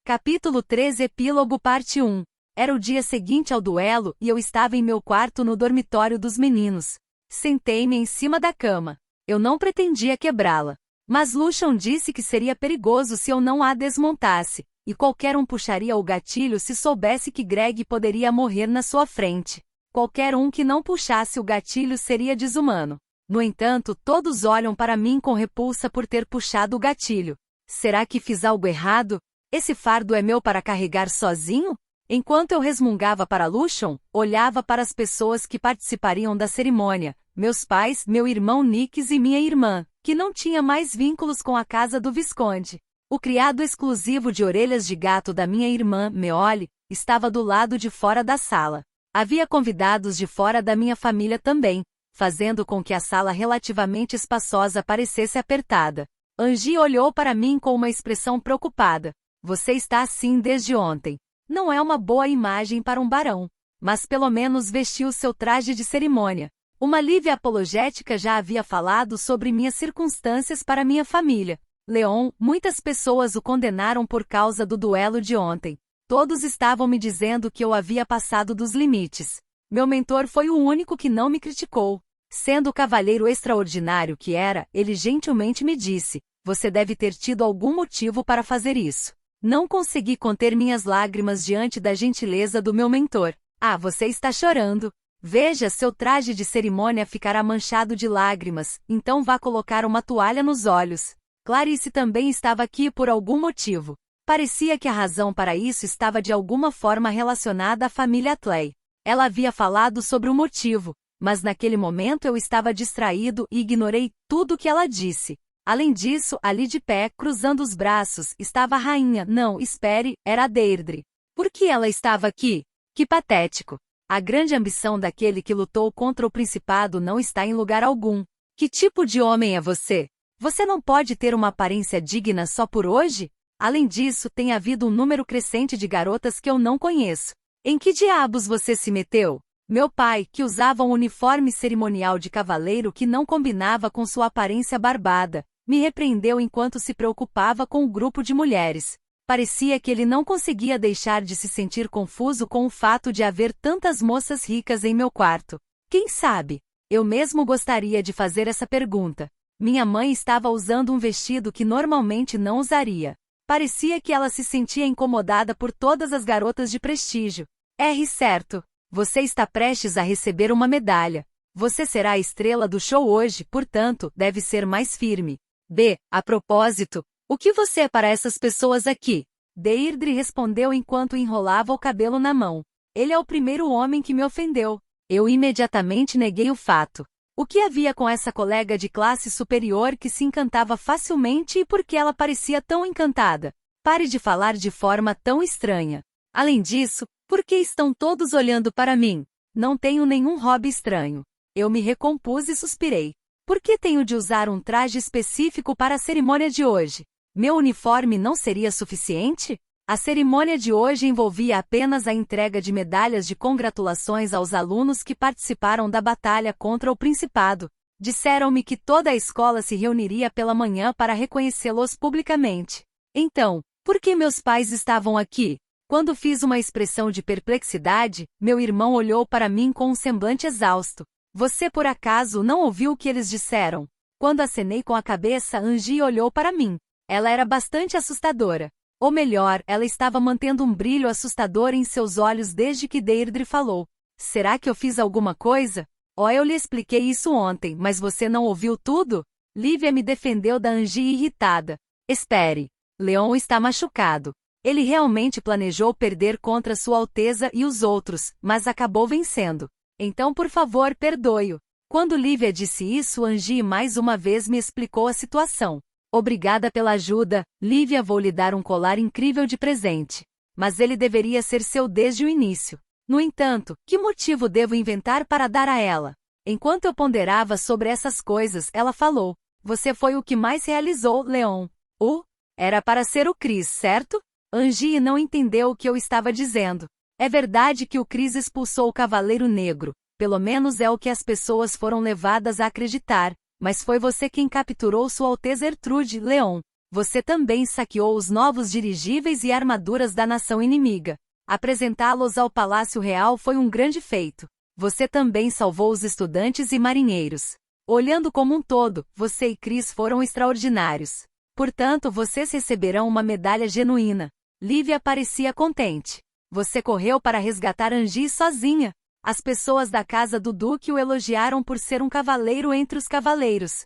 Capítulo 13 Epílogo Parte 1. Era o dia seguinte ao duelo e eu estava em meu quarto no dormitório dos meninos. Sentei-me em cima da cama. Eu não pretendia quebrá-la. Mas Lucian disse que seria perigoso se eu não a desmontasse, e qualquer um puxaria o gatilho se soubesse que Greg poderia morrer na sua frente. Qualquer um que não puxasse o gatilho seria desumano. No entanto, todos olham para mim com repulsa por ter puxado o gatilho. Será que fiz algo errado? Esse fardo é meu para carregar sozinho? Enquanto eu resmungava para Lucian, olhava para as pessoas que participariam da cerimônia, meus pais, meu irmão Nix e minha irmã, que não tinha mais vínculos com a casa do Visconde. O criado exclusivo de orelhas de gato da minha irmã, Meoli, estava do lado de fora da sala. Havia convidados de fora da minha família também, fazendo com que a sala relativamente espaçosa parecesse apertada. Angie olhou para mim com uma expressão preocupada. Você está assim desde ontem. Não é uma boa imagem para um barão. Mas pelo menos vestiu seu traje de cerimônia. Uma Lívia apologética já havia falado sobre minhas circunstâncias para minha família. Leon, muitas pessoas o condenaram por causa do duelo de ontem. Todos estavam me dizendo que eu havia passado dos limites. Meu mentor foi o único que não me criticou. Sendo o cavalheiro extraordinário que era, ele gentilmente me disse: você deve ter tido algum motivo para fazer isso. Não consegui conter minhas lágrimas diante da gentileza do meu mentor. Ah, você está chorando. Veja, seu traje de cerimônia ficará manchado de lágrimas, então vá colocar uma toalha nos olhos. Clarice também estava aqui por algum motivo. Parecia que a razão para isso estava de alguma forma relacionada à família Atley. Ela havia falado sobre o motivo, mas naquele momento eu estava distraído e ignorei tudo o que ela disse. Além disso, ali de pé, cruzando os braços, estava a rainha. Não, espere, era a Deirdre. Por que ela estava aqui? Que patético. A grande ambição daquele que lutou contra o principado não está em lugar algum. Que tipo de homem é você? Você não pode ter uma aparência digna só por hoje? Além disso, tem havido um número crescente de garotas que eu não conheço. Em que diabos você se meteu? Meu pai, que usava um uniforme cerimonial de cavaleiro que não combinava com sua aparência barbada, me repreendeu enquanto se preocupava com o grupo de mulheres. Parecia que ele não conseguia deixar de se sentir confuso com o fato de haver tantas moças ricas em meu quarto. Quem sabe? Eu mesmo gostaria de fazer essa pergunta. Minha mãe estava usando um vestido que normalmente não usaria. Parecia que ela se sentia incomodada por todas as garotas de prestígio. Certo. Você está prestes a receber uma medalha. Você será a estrela do show hoje, portanto, deve ser mais firme. A propósito, o que você é para essas pessoas aqui? Deirdre respondeu enquanto enrolava o cabelo na mão. Ele é o primeiro homem que me ofendeu. Eu imediatamente neguei o fato. O que havia com essa colega de classe superior que se encantava facilmente e por que ela parecia tão encantada? Pare de falar de forma tão estranha. Além disso, por que estão todos olhando para mim? Não tenho nenhum hobby estranho. Eu me recompus e suspirei. Por que tenho de usar um traje específico para a cerimônia de hoje? Meu uniforme não seria suficiente? A cerimônia de hoje envolvia apenas a entrega de medalhas de congratulações aos alunos que participaram da batalha contra o Principado. Disseram-me que toda a escola se reuniria pela manhã para reconhecê-los publicamente. Então, por que meus pais estavam aqui? Quando fiz uma expressão de perplexidade, meu irmão olhou para mim com um semblante exausto. Você por acaso não ouviu o que eles disseram? Quando acenei com a cabeça, Angie olhou para mim. Ela era bastante assustadora. Ou melhor, ela estava mantendo um brilho assustador em seus olhos desde que Deirdre falou. Será que eu fiz alguma coisa? Eu lhe expliquei isso ontem, mas você não ouviu tudo? Lívia me defendeu da Angie irritada. Espere. Leon está machucado. Ele realmente planejou perder contra Sua Alteza e os outros, mas acabou vencendo. Então, por favor, perdoe-o. Quando Lívia disse isso, Angie mais uma vez me explicou a situação. Obrigada pela ajuda, Lívia. Vou lhe dar um colar incrível de presente. Mas ele deveria ser seu desde o início. No entanto, que motivo devo inventar para dar a ela? Enquanto eu ponderava sobre essas coisas, ela falou. Você foi o que mais realizou, Leon. Era para ser o Chris, certo? Angie não entendeu o que eu estava dizendo. É verdade que o Chris expulsou o Cavaleiro Negro, pelo menos é o que as pessoas foram levadas a acreditar, mas foi você quem capturou Sua Alteza Ertrude, Leon. Você também saqueou os novos dirigíveis e armaduras da nação inimiga. Apresentá-los ao Palácio Real foi um grande feito. Você também salvou os estudantes e marinheiros. Olhando como um todo, você e Chris foram extraordinários. Portanto, vocês receberão uma medalha genuína. Lívia parecia contente. Você correu para resgatar Angie sozinha. As pessoas da casa do Duque o elogiaram por ser um cavaleiro entre os cavaleiros.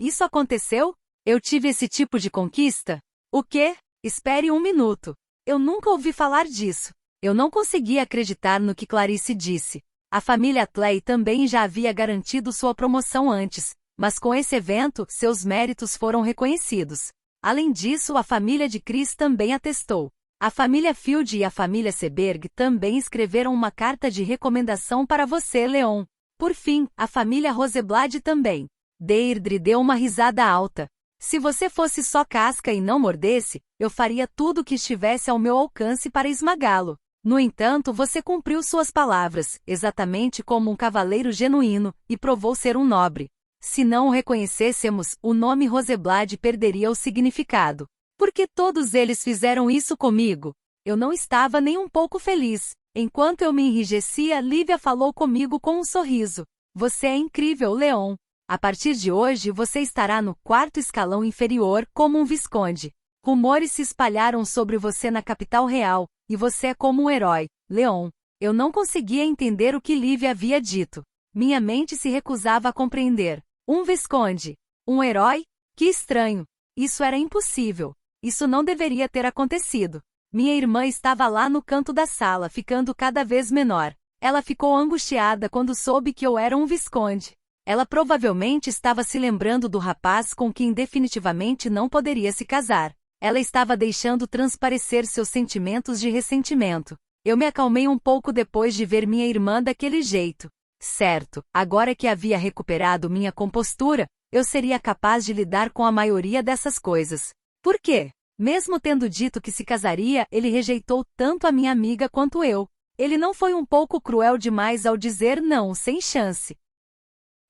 Isso aconteceu? Eu tive esse tipo de conquista? O quê? Espere um minuto. Eu nunca ouvi falar disso. Eu não conseguia acreditar no que Clarice disse. A família Clay também já havia garantido sua promoção antes, mas com esse evento, seus méritos foram reconhecidos. Além disso, a família de Chris também atestou. A família Field e a família Seberg também escreveram uma carta de recomendação para você, Leon. Por fim, a família Roseblad também. Deirdre deu uma risada alta. Se você fosse só casca e não mordesse, eu faria tudo o que estivesse ao meu alcance para esmagá-lo. No entanto, você cumpriu suas palavras, exatamente como um cavaleiro genuíno, e provou ser um nobre. Se não o reconhecêssemos, o nome Roseblad perderia o significado. Por que todos eles fizeram isso comigo? Eu não estava nem um pouco feliz. Enquanto eu me enrijecia, Lívia falou comigo com um sorriso. Você é incrível, Leon. A partir de hoje você estará no 4º escalão inferior como um visconde. Rumores se espalharam sobre você na capital real, e você é como um herói, Leon. Eu não conseguia entender o que Lívia havia dito. Minha mente se recusava a compreender. Um visconde? Um herói? Que estranho. Isso era impossível. Isso não deveria ter acontecido. Minha irmã estava lá no canto da sala, ficando cada vez menor. Ela ficou angustiada quando soube que eu era um visconde. Ela provavelmente estava se lembrando do rapaz com quem definitivamente não poderia se casar. Ela estava deixando transparecer seus sentimentos de ressentimento. Eu me acalmei um pouco depois de ver minha irmã daquele jeito. Certo, agora que havia recuperado minha compostura, eu seria capaz de lidar com a maioria dessas coisas. Por quê? Mesmo tendo dito que se casaria, ele rejeitou tanto a minha amiga quanto eu. Ele não foi um pouco cruel demais ao dizer não, sem chance.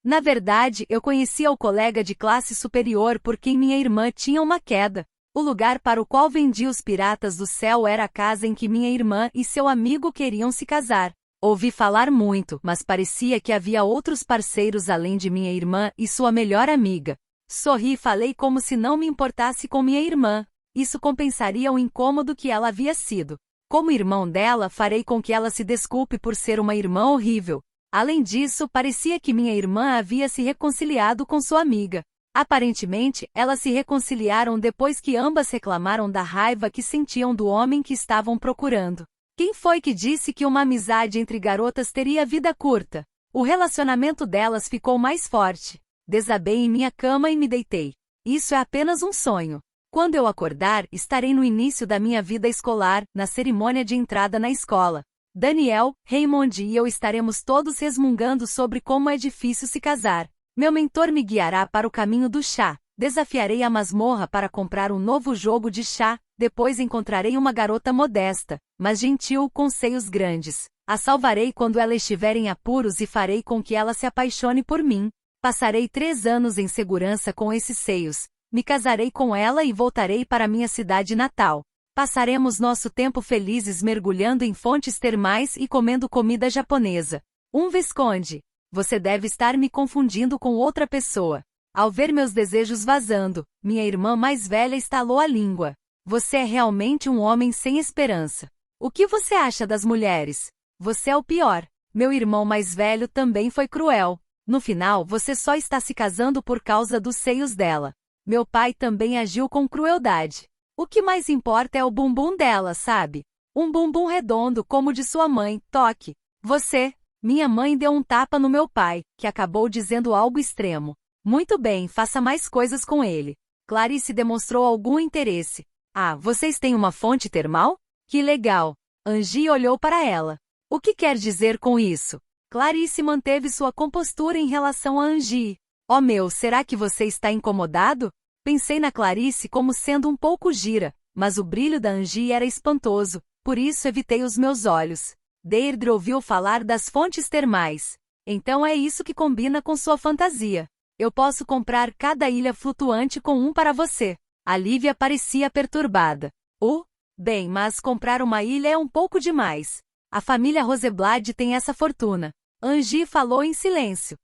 Na verdade, eu conhecia o colega de classe superior por quem minha irmã tinha uma queda. O lugar para o qual vendia os piratas do céu era a casa em que minha irmã e seu amigo queriam se casar. Ouvi falar muito, mas parecia que havia outros parceiros além de minha irmã e sua melhor amiga. Sorri e falei como se não me importasse com minha irmã. Isso compensaria o incômodo que ela havia sido. Como irmão dela, farei com que ela se desculpe por ser uma irmã horrível. Além disso, parecia que minha irmã havia se reconciliado com sua amiga. Aparentemente, elas se reconciliaram depois que ambas reclamaram da raiva que sentiam do homem que estavam procurando. Quem foi que disse que uma amizade entre garotas teria vida curta? O relacionamento delas ficou mais forte. Desabei em minha cama e me deitei. Isso é apenas um sonho. Quando eu acordar, estarei no início da minha vida escolar, na cerimônia de entrada na escola. Daniel, Raymond e eu estaremos todos resmungando sobre como é difícil se casar. Meu mentor me guiará para o caminho do chá. Desafiarei a masmorra para comprar um novo jogo de chá. Depois encontrarei uma garota modesta, mas gentil com seios grandes. A salvarei quando ela estiver em apuros e farei com que ela se apaixone por mim. Passarei 3 anos em segurança com esses seios. Me casarei com ela e voltarei para minha cidade natal. Passaremos nosso tempo felizes mergulhando em fontes termais e comendo comida japonesa. Um visconde. Você deve estar me confundindo com outra pessoa. Ao ver meus desejos vazando, minha irmã mais velha estalou a língua. Você é realmente um homem sem esperança. O que você acha das mulheres? Você é o pior. Meu irmão mais velho também foi cruel. No final, você só está se casando por causa dos seios dela. Meu pai também agiu com crueldade. O que mais importa é o bumbum dela, sabe? Um bumbum redondo como o de sua mãe, toque. Você. Minha mãe deu um tapa no meu pai, que acabou dizendo algo extremo. Muito bem, faça mais coisas com ele. Clarice demonstrou algum interesse. Ah, vocês têm uma fonte termal? Que legal. Angie olhou para ela. O que quer dizer com isso? Clarice manteve sua compostura em relação a Angie. Oh meu, será que você está incomodado? Pensei na Clarice como sendo um pouco gira, mas o brilho da Angie era espantoso, por isso evitei os meus olhos. Deirdre ouviu falar das fontes termais. Então é isso que combina com sua fantasia. Eu posso comprar cada ilha flutuante com um para você. A Lívia parecia perturbada. Bem, mas comprar uma ilha é um pouco demais. A família Roseblad tem essa fortuna. Angie falou em silêncio.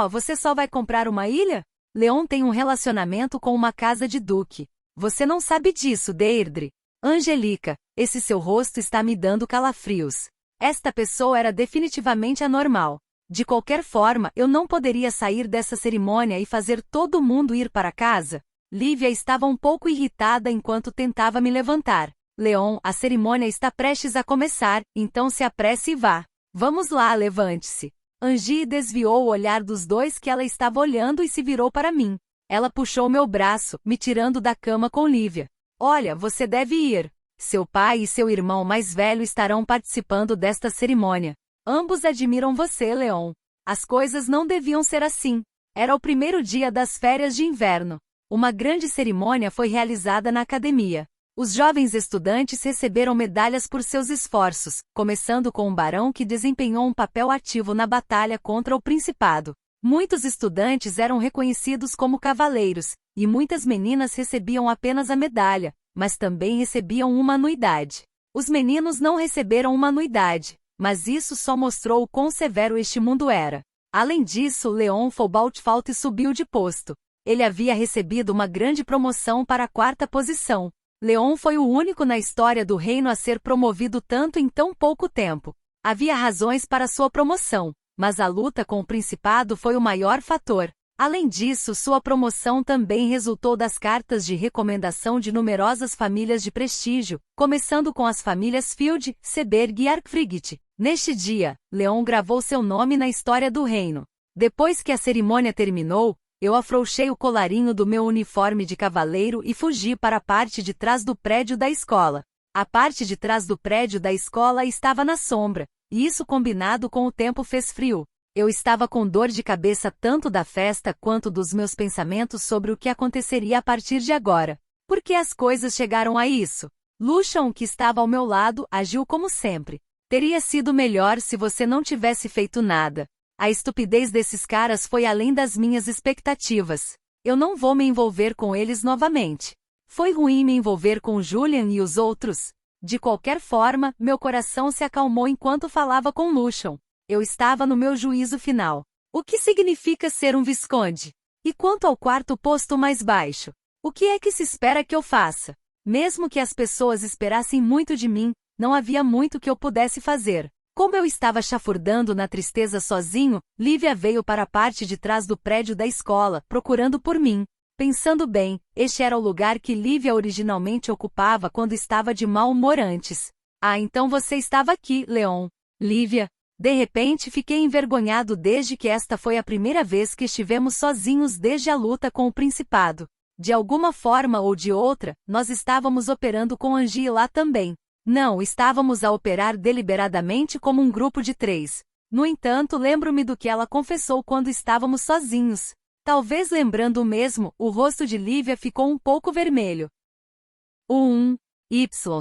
Você só vai comprar uma ilha? Leon tem um relacionamento com uma casa de duque. Você não sabe disso, Deirdre. Angelica, esse seu rosto está me dando calafrios. Esta pessoa era definitivamente anormal. De qualquer forma, eu não poderia sair dessa cerimônia e fazer todo mundo ir para casa. Lívia estava um pouco irritada enquanto tentava me levantar. Leon, a cerimônia está prestes a começar, então se apresse e vá. Vamos lá, levante-se. Angie desviou o olhar dos dois que ela estava olhando e se virou para mim. Ela puxou meu braço, me tirando da cama com Lívia. Olha, você deve ir. Seu pai e seu irmão mais velho estarão participando desta cerimônia. Ambos admiram você, Leon. As coisas não deviam ser assim. Era o primeiro dia das férias de inverno. Uma grande cerimônia foi realizada na academia. Os jovens estudantes receberam medalhas por seus esforços, começando com um barão que desempenhou um papel ativo na batalha contra o principado. Muitos estudantes eram reconhecidos como cavaleiros, e muitas meninas recebiam apenas a medalha, mas também recebiam uma anuidade. Os meninos não receberam uma anuidade, mas isso só mostrou o quão severo este mundo era. Além disso, Leon Fobaltfalt subiu de posto. Ele havia recebido uma grande promoção para a 4ª posição. Leon foi o único na história do reino a ser promovido tanto em tão pouco tempo. Havia razões para sua promoção, mas a luta com o principado foi o maior fator. Além disso, sua promoção também resultou das cartas de recomendação de numerosas famílias de prestígio, começando com as famílias Field, Seberg e Arkfrigit. Neste dia, Leon gravou seu nome na história do reino. Depois que a cerimônia terminou, eu afrouxei o colarinho do meu uniforme de cavaleiro e fugi para a parte de trás do prédio da escola. A parte de trás do prédio da escola estava na sombra, e isso combinado com o tempo fez frio. Eu estava com dor de cabeça tanto da festa quanto dos meus pensamentos sobre o que aconteceria a partir de agora. Por que as coisas chegaram a isso? Lucian, que estava ao meu lado, agiu como sempre. Teria sido melhor se você não tivesse feito nada. A estupidez desses caras foi além das minhas expectativas. Eu não vou me envolver com eles novamente. Foi ruim me envolver com Julian e os outros. De qualquer forma, meu coração se acalmou enquanto falava com Lucian. Eu estava no meu juízo final. O que significa ser um visconde? E quanto ao 4º posto mais baixo? O que é que se espera que eu faça? Mesmo que as pessoas esperassem muito de mim, não havia muito que eu pudesse fazer. Como eu estava chafurdando na tristeza sozinho, Lívia veio para a parte de trás do prédio da escola, procurando por mim. Pensando bem, este era o lugar que Lívia originalmente ocupava quando estava de mau humor antes. Então você estava aqui, Leon. Lívia. De repente fiquei envergonhado desde que esta foi a primeira vez que estivemos sozinhos desde a luta com o principado. De alguma forma ou de outra, nós estávamos operando com Angie lá também. Não, estávamos a operar deliberadamente como um grupo de 3. No entanto, lembro-me do que ela confessou quando estávamos sozinhos. Talvez lembrando o mesmo, o rosto de Lívia ficou um pouco vermelho.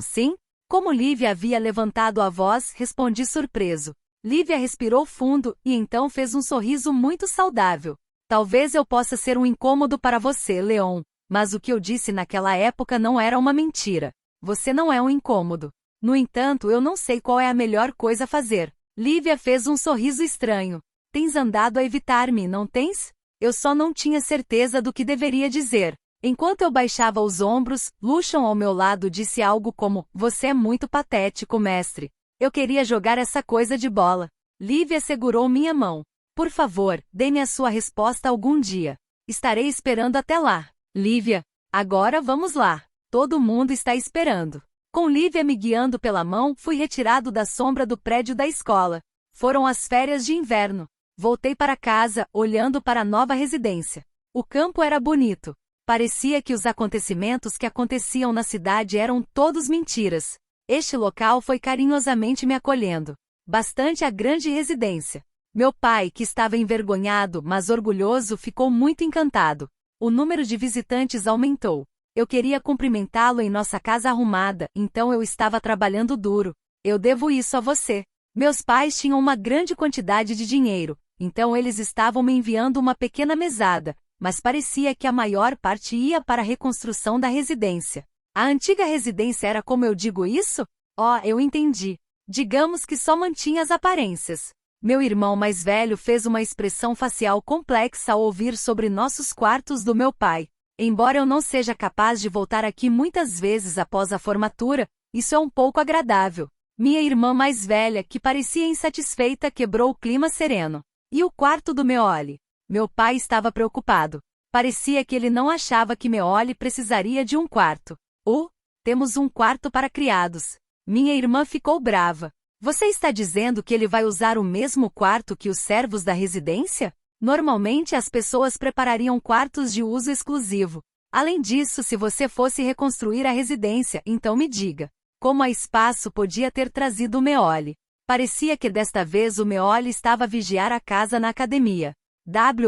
Sim? Como Lívia havia levantado a voz, respondi surpreso. Lívia respirou fundo, e então fez um sorriso muito saudável. Talvez eu possa ser um incômodo para você, Leon, mas o que eu disse naquela época não era uma mentira. Você não é um incômodo. No entanto, eu não sei qual é a melhor coisa a fazer. Lívia fez um sorriso estranho. Tens andado a evitar-me, não tens? Eu só não tinha certeza do que deveria dizer. Enquanto eu baixava os ombros, Lucian ao meu lado disse algo como: você é muito patético, mestre. Eu queria jogar essa coisa de bola. Lívia segurou minha mão. Por favor, dê-me a sua resposta algum dia. Estarei esperando até lá. Lívia, agora vamos lá. Todo mundo está esperando. Com Lívia me guiando pela mão, fui retirado da sombra do prédio da escola. Foram as férias de inverno. Voltei para casa, olhando para a nova residência. O campo era bonito. Parecia que os acontecimentos que aconteciam na cidade eram todos mentiras. Este local foi carinhosamente me acolhendo. Bastante a grande residência. Meu pai, que estava envergonhado, mas orgulhoso, ficou muito encantado. O número de visitantes aumentou. Eu queria cumprimentá-lo em nossa casa arrumada, então eu estava trabalhando duro. Eu devo isso a você. Meus pais tinham uma grande quantidade de dinheiro, então eles estavam me enviando uma pequena mesada, mas parecia que a maior parte ia para a reconstrução da residência. A antiga residência era como eu digo isso? Oh, eu entendi. Digamos que só mantinha as aparências. Meu irmão mais velho fez uma expressão facial complexa ao ouvir sobre nossos quartos do meu pai. Embora eu não seja capaz de voltar aqui muitas vezes após a formatura, isso é um pouco agradável. Minha irmã mais velha, que parecia insatisfeita, quebrou o clima sereno. E o quarto do Meoli? Meu pai estava preocupado. Parecia que ele não achava que Meoli precisaria de um quarto. Temos um quarto para criados. Minha irmã ficou brava. Você está dizendo que ele vai usar o mesmo quarto que os servos da residência? Normalmente as pessoas preparariam quartos de uso exclusivo. Além disso, se você fosse reconstruir a residência, então me diga. Como a espaço podia ter trazido o Meoli? Parecia que desta vez o Meoli estava a vigiar a casa na academia.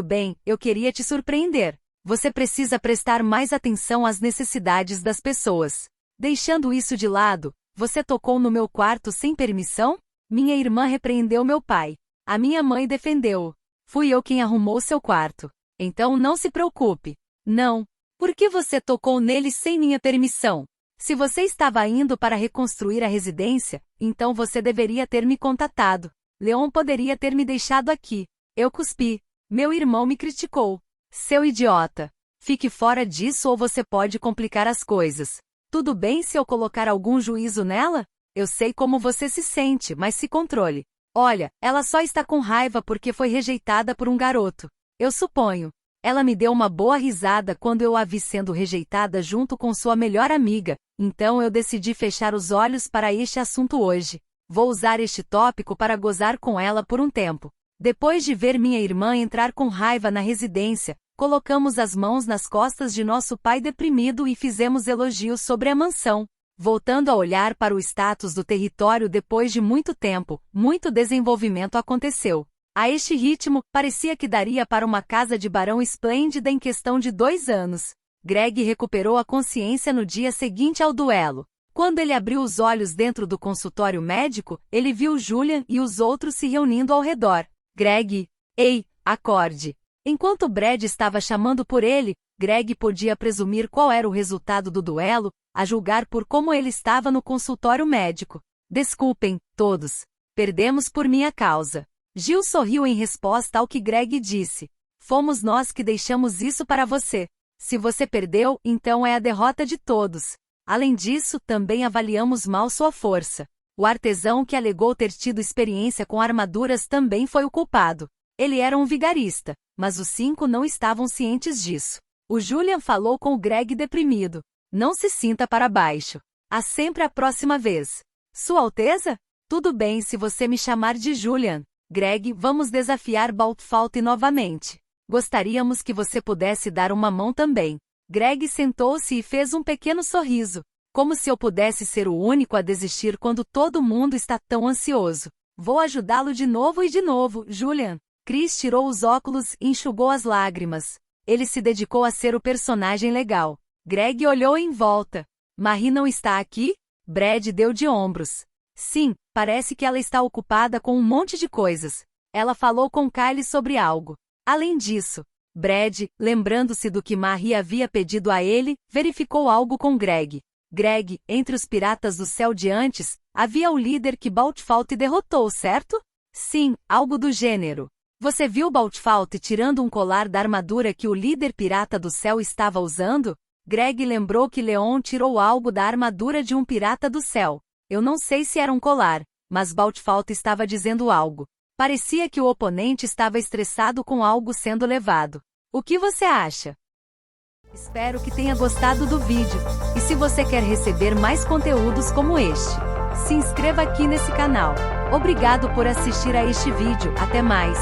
Bem, eu queria te surpreender. Você precisa prestar mais atenção às necessidades das pessoas. Deixando isso de lado, você tocou no meu quarto sem permissão? Minha irmã repreendeu meu pai. A minha mãe defendeu-o. Fui eu quem arrumou seu quarto. Então não se preocupe. Não. Por que você tocou nele sem minha permissão? Se você estava indo para reconstruir a residência, então você deveria ter me contatado. Leon poderia ter me deixado aqui. Eu cuspi. Meu irmão me criticou. Seu idiota. Fique fora disso ou você pode complicar as coisas. Tudo bem se eu colocar algum juízo nela? Eu sei como você se sente, mas se controle. Olha, ela só está com raiva porque foi rejeitada por um garoto. Eu suponho. Ela me deu uma boa risada quando eu a vi sendo rejeitada junto com sua melhor amiga, então eu decidi fechar os olhos para este assunto hoje. Vou usar este tópico para gozar com ela por um tempo. Depois de ver minha irmã entrar com raiva na residência, colocamos as mãos nas costas de nosso pai deprimido e fizemos elogios sobre a mansão. Voltando a olhar para o status do território depois de muito tempo, muito desenvolvimento aconteceu. A este ritmo, parecia que daria para uma casa de barão esplêndida em questão de 2 anos. Greg recuperou a consciência no dia seguinte ao duelo. Quando ele abriu os olhos dentro do consultório médico, ele viu Julian e os outros se reunindo ao redor. Greg, ei, acorde. Enquanto Brad estava chamando por ele, Greg podia presumir qual era o resultado do duelo, a julgar por como ele estava no consultório médico. Desculpem, todos. Perdemos por minha causa. Jill sorriu em resposta ao que Greg disse. Fomos nós que deixamos isso para você. Se você perdeu, então é a derrota de todos. Além disso, também avaliamos mal sua força. O artesão que alegou ter tido experiência com armaduras também foi o culpado. Ele era um vigarista, mas os 5 não estavam cientes disso. O Julian falou com o Greg deprimido. Não se sinta para baixo. Há sempre a próxima vez. Sua Alteza? Tudo bem se você me chamar de Julian. Greg, vamos desafiar Baltfalk novamente. Gostaríamos que você pudesse dar uma mão também. Greg sentou-se e fez um pequeno sorriso. Como se eu pudesse ser o único a desistir quando todo mundo está tão ansioso. Vou ajudá-lo de novo e de novo, Julian. Chris tirou os óculos e enxugou as lágrimas. Ele se dedicou a ser o personagem legal. Greg olhou em volta. Marie não está aqui? Brad deu de ombros. Sim, parece que ela está ocupada com um monte de coisas. Ela falou com Kylie sobre algo. Além disso, Brad, lembrando-se do que Marie havia pedido a ele, verificou algo com Greg. Greg, entre os piratas do céu de antes, havia o líder que Baltfalk derrotou, certo? Sim, algo do gênero. Você viu Baltfalk tirando um colar da armadura que o líder pirata do céu estava usando? Greg lembrou que Leon tirou algo da armadura de um pirata do céu. Eu não sei se era um colar, mas Baltfalk estava dizendo algo. Parecia que o oponente estava estressado com algo sendo levado. O que você acha? Espero que tenha gostado do vídeo. E se você quer receber mais conteúdos como este, se inscreva aqui nesse canal. Obrigado por assistir a este vídeo. Até mais!